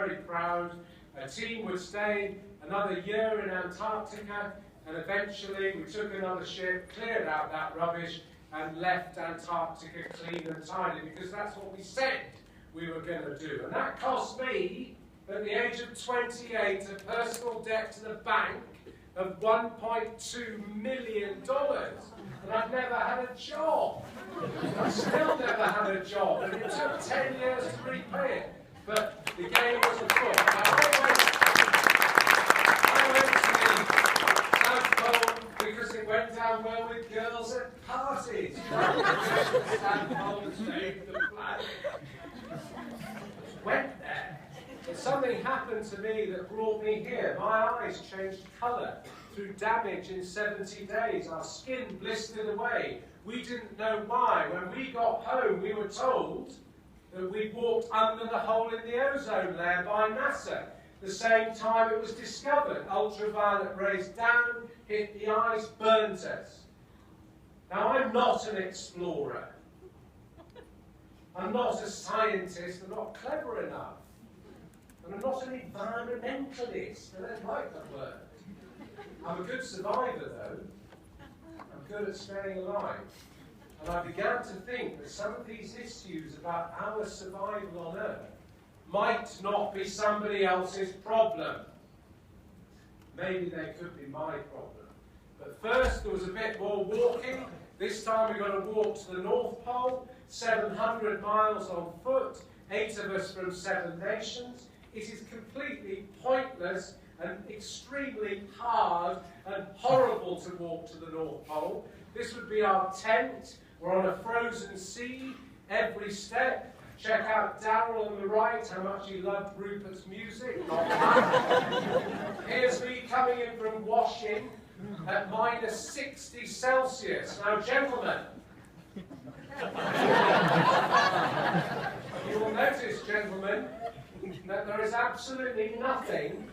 very proud. A team would stay another year in Antarctica, and eventually we took another ship, cleared out that rubbish, and left Antarctica clean and tidy, because that's what we said we were going to do. And that cost me, at the age of 28, a personal debt to the bank of $1.2 million. And I've never had a job. I've still never had a job. And it took 10 years to repay it. But the game was afoot. I went to the South Pole because it went down well with girls at parties. South Pole and stayed with the flag. Went there. But something happened to me that brought me here. My eyes changed colour through damage in 70 days. Our skin blistered away. We didn't know why. When we got home, we were told that we'd walked under the hole in the ozone layer by NASA. The same time it was discovered. Ultraviolet rays down, hit the eyes, burnt us. Now, I'm not an explorer. I'm not a scientist. I'm not clever enough. And I'm not an environmentalist. I don't like that word. I'm a good survivor, though. I'm good at staying alive. And I began to think that some of these issues about our survival on Earth might not be somebody else's problem. Maybe they could be my problem. But first, there was a bit more walking. This time we've got to walk to the North Pole, 700 miles on foot, 8 of us from 7 nations. It is completely pointless and extremely hard and horrible to walk to the North Pole. This would be our tent. We're on a frozen sea every step. Check out Darryl on the right, how much he loved Rupert's music. Not bad. Here's me coming in from washing at minus 60 Celsius. Now, gentlemen, you will notice, gentlemen, that there is absolutely nothing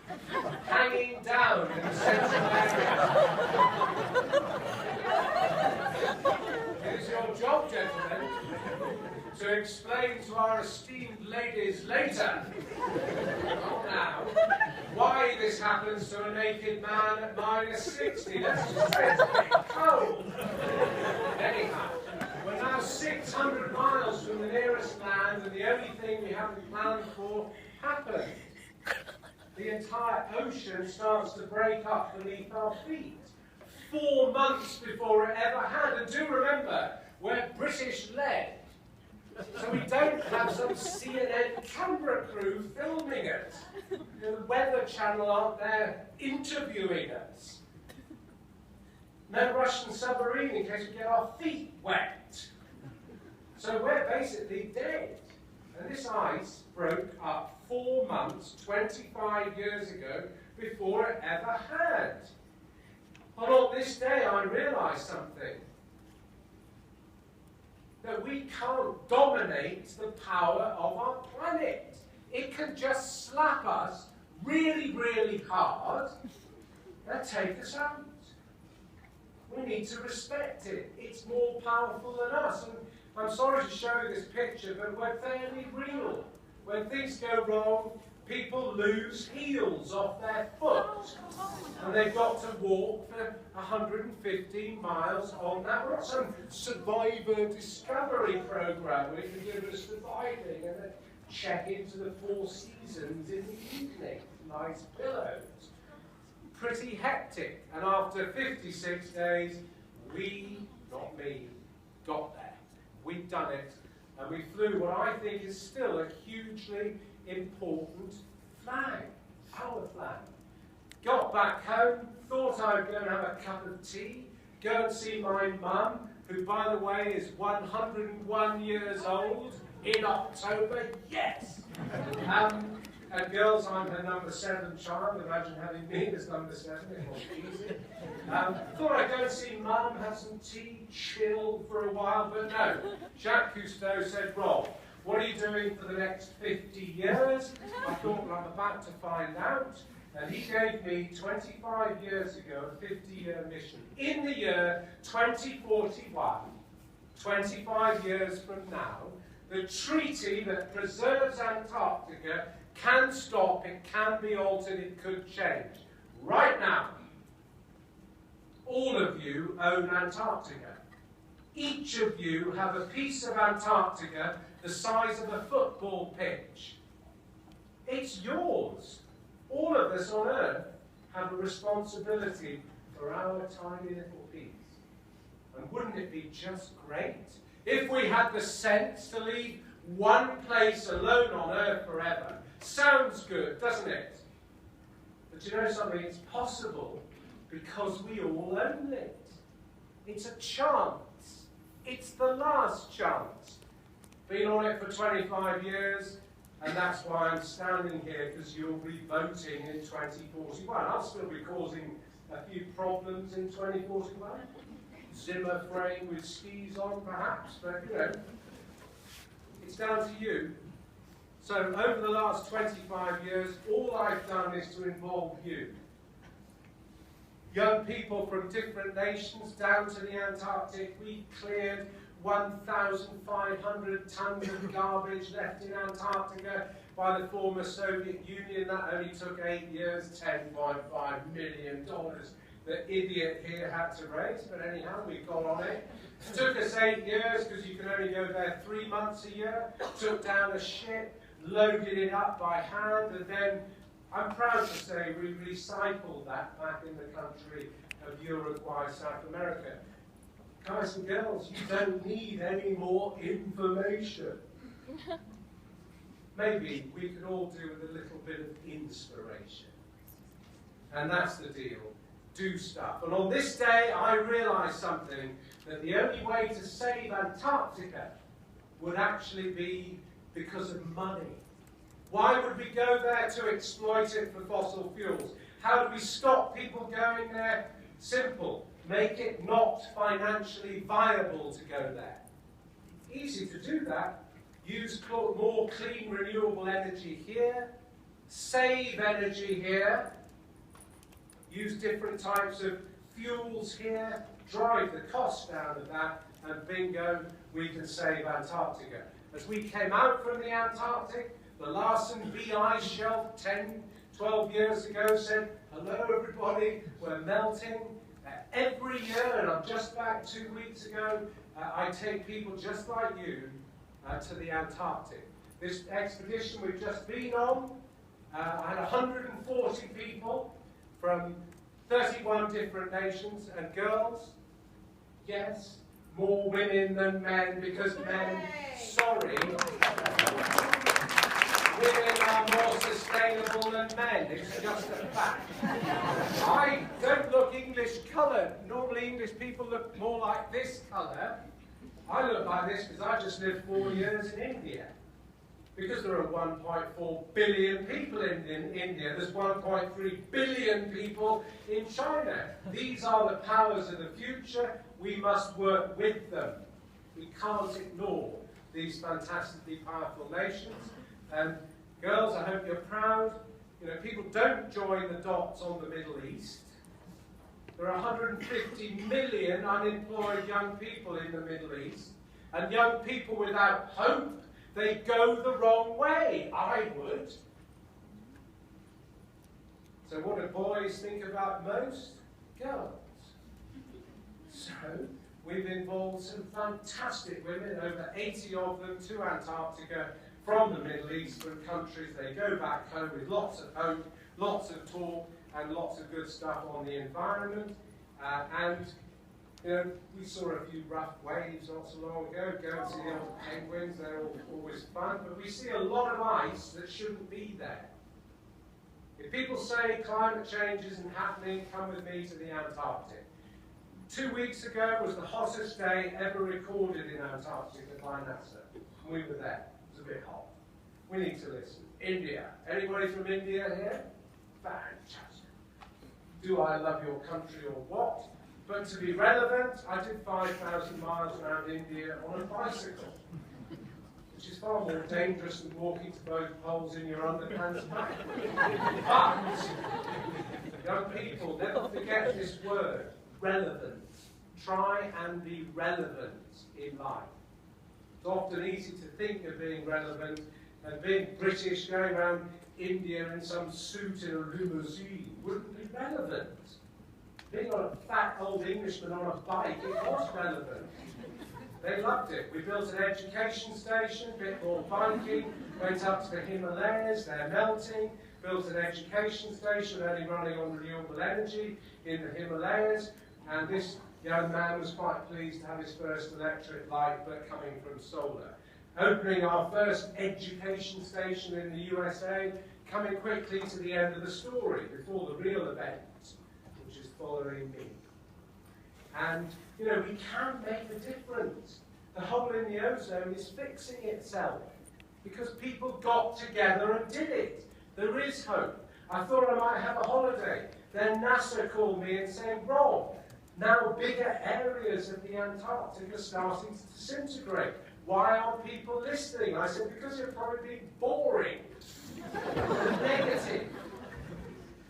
hanging down in the central area. It is your job, gentlemen, to explain to our esteemed ladies later, not now, why this happens to a naked man at minus 60. Let's just say it's a bit cold. Anyhow, we're now 600 miles from the nearest land, and the only thing we haven't planned for happened. The entire ocean starts to break up beneath our feet. 4 months before it ever had. And do remember, we're British-led. So we don't have some CNN camera crew filming us. The Weather Channel aren't there interviewing us. No Russian submarine in case we get our feet wet. So we're basically dead. And this ice broke up 4 months, 25 years ago, before it ever had. And on this day, I realised something. That we can't dominate the power of our planet. It can just slap us really, really hard and take us out. We need to respect it. It's more powerful than us. And I'm sorry to show you this picture, but we're fairly real. When things go wrong, people lose heels off their foot. And they've got to walk for 115 miles on that. We're not some survivor discovery program where you can do a bit of surviving and then check into the 4 seasons in the evening. Nice pillows. Pretty hectic. And after 56 days, we, not me, got there. We'd done it. And we flew what I think is still a hugely important flag, our flag. Got back home, thought I'd go and have a cup of tea, go and see my mum, who, by the way, is 101 years old in October. Yes! And girls, I'm her number 7 child. Imagine having me as number 7. It was easy. Thought I'd go and see Mum, have some tea, chill for a while, but no. Jacques Cousteau said, Rob, what are you doing for the next 50 years? I thought, well, I'm about to find out. And he gave me 25 years ago a 50-year mission. In the year 2041, 25 years from now, the treaty that preserves Antarctica can stop, it can be altered, it could change. Right now, all of you own Antarctica. Each of you have a piece of Antarctica the size of a football pitch. It's yours. All of us on Earth have a responsibility for our tiny little piece. And wouldn't it be just great if we had the sense to leave one place alone on Earth forever? Sounds good, doesn't it? But you know something? It's possible because we all own it. It's a chance. It's the last chance. Been on it for 25 years, and that's why I'm standing here, because you'll be voting in 2041. I'll still be causing a few problems in 2041. Zimmer frame with skis on, perhaps, but you know, it's down to you. So over the last 25 years, all I've done is to involve you. Young people from different nations down to the Antarctic. We cleared 1,500 tons of garbage left in Antarctica by the former Soviet Union. That only took 8 years, $10.5 million. The idiot here had to raise, but anyhow, we've got on it. It took us 8 years because you can only go there 3 months a year. Took down a ship, loaded it up by hand, and then I'm proud to say we recycled that back in the country of Uruguay, South America. Guys and girls, you don't need any more information. Maybe we could all do with a little bit of inspiration. And that's the deal. Do stuff. And on this day, I realised something, that the only way to save Antarctica would actually be because of money. Why would we go there to exploit it for fossil fuels? How do we stop people going there? Simple. Make it not financially viable to go there. Easy to do that. Use more clean, renewable energy here. Save energy here. Use different types of fuels here. Drive the cost down of that. And bingo, we can save Antarctica. As we came out from the Antarctic, the Larsen B ice shelf 10, 12 years ago said, hello everybody, we're melting. Every year, and I'm just back 2 weeks ago, I take people just like you to the Antarctic. This expedition we've just been on, I had 140 people from 31 different nations, and girls, yes, more women than men, because men, sorry, women are more sustainable than men. It's just a fact. I don't look English coloured. Normally English people look more like this colour. I look like this because I just lived 4 years in India. Because there are 1.4 billion people in India, there's 1.3 billion people in China. These are the powers of the future. We must work with them. We can't ignore these fantastically powerful nations. And girls, I hope you're proud. You know, people don't join the dots on the Middle East. There are 150 million unemployed young people in the Middle East. And young people without hope, they go the wrong way. I would. So what do boys think about most? Girls. So we've involved some fantastic women, over 80 of them, to Antarctica from the Middle Eastern countries. They go back home with lots of hope, lots of talk, and lots of good stuff on the environment. And you know, we saw a few rough waves not so long ago. Go and see the old penguins, they're always fun. But we see a lot of ice that shouldn't be there. If people say climate change isn't happening, come with me to the Antarctic. 2 weeks ago was the hottest day ever recorded in Antarctica by NASA. We were there. It was a bit hot. We need to listen. India. Anybody from India here? Fantastic. Do I love your country or what? But to be relevant, I did 5,000 miles around India on a bicycle, which is far more dangerous than walking to both poles in your underpants back. But, young people, never forget this word, relevant. Try and be relevant in life. It's often easy to think of being relevant and being British, going around India in some suit in a limousine wouldn't be relevant. Being on a fat old Englishman on a bike, it was relevant. They loved it. We built an education station, a bit more biking, went up to the Himalayas, they're melting, built an education station only running on renewable energy in the Himalayas, and this young man was quite pleased to have his first electric light, but coming from solar. Opening our first education station in the USA, coming quickly to the end of the story, before the real event, which is following me. And, you know, we can make a difference. The hole in the ozone is fixing itself, because people got together and did it. There is hope. I thought I might have a holiday. Then NASA called me and said, Rob, now bigger areas of the Antarctic are starting to disintegrate. Why aren't people listening? I said, because you're probably boring. Negative.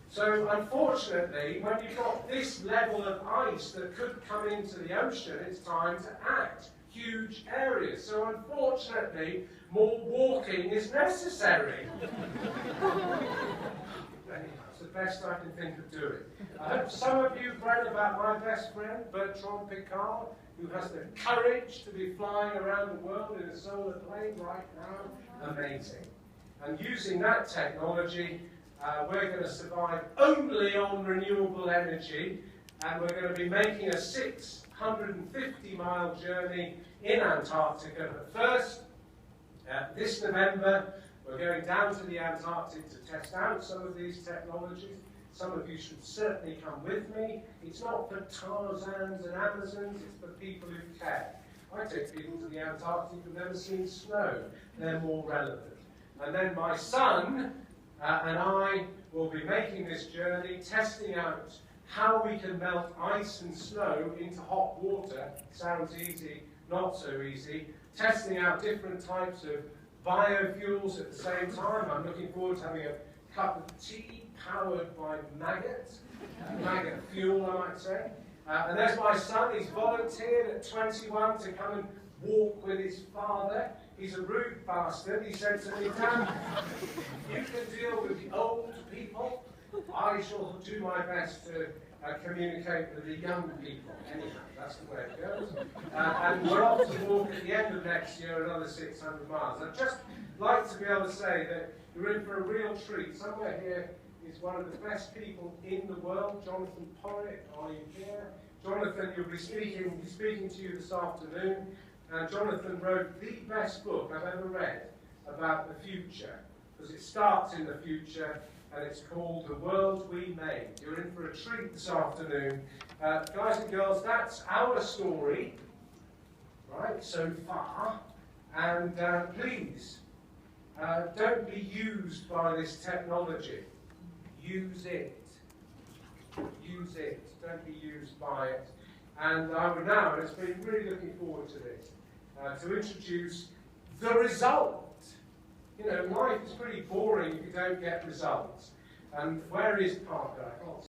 So unfortunately, when you've got this level of ice that could come into the ocean, it's time to act. Huge areas. So unfortunately, more walking is necessary. It's the best I can think of doing. I hope some of you have read about my best friend, Bertrand Piccard, who has the courage to be flying around the world in a solar plane right now. Amazing. And using that technology, we're going to survive only on renewable energy, and we're going to be making a 650-mile journey in Antarctica. But first, this November, we're going down to the Antarctic to test out some of these technologies. Some of you should certainly come with me. It's not for Tarzans and Amazons, it's for people who care. I take people to the Antarctic who've never seen snow. They're more relevant. And then my son and I will be making this journey, testing out how we can melt ice and snow into hot water. Sounds easy, not so easy. Testing out different types of biofuels at the same time. I'm looking forward to having a cup of tea powered by maggot fuel, I might say. And there's my son. He's volunteered at 21 to come and walk with his father. He's a rude bastard. He said to me, Dad, you can deal with the old people. I shall do my best to communicate with the young people. Anyhow, that's the way it goes. And we're off to walk at the end of next year another 600 miles. I'd just like to be able to say that you're in for a real treat. Somewhere here is one of the best people in the world, Jonathan Porritt. Are you here? Jonathan, you'll be speaking to you this afternoon. And Jonathan wrote the best book I've ever read about the future, because it starts in the future, and it's called The World We Made. You're in for a treat this afternoon. Guys and girls, that's our story, right, so far. And please, don't be used by this technology. Use it. Use it. Don't be used by it. And I would now, and it's been really looking forward to this, to introduce the result. You know, life is pretty boring if you don't get results. And where is Parker? I can't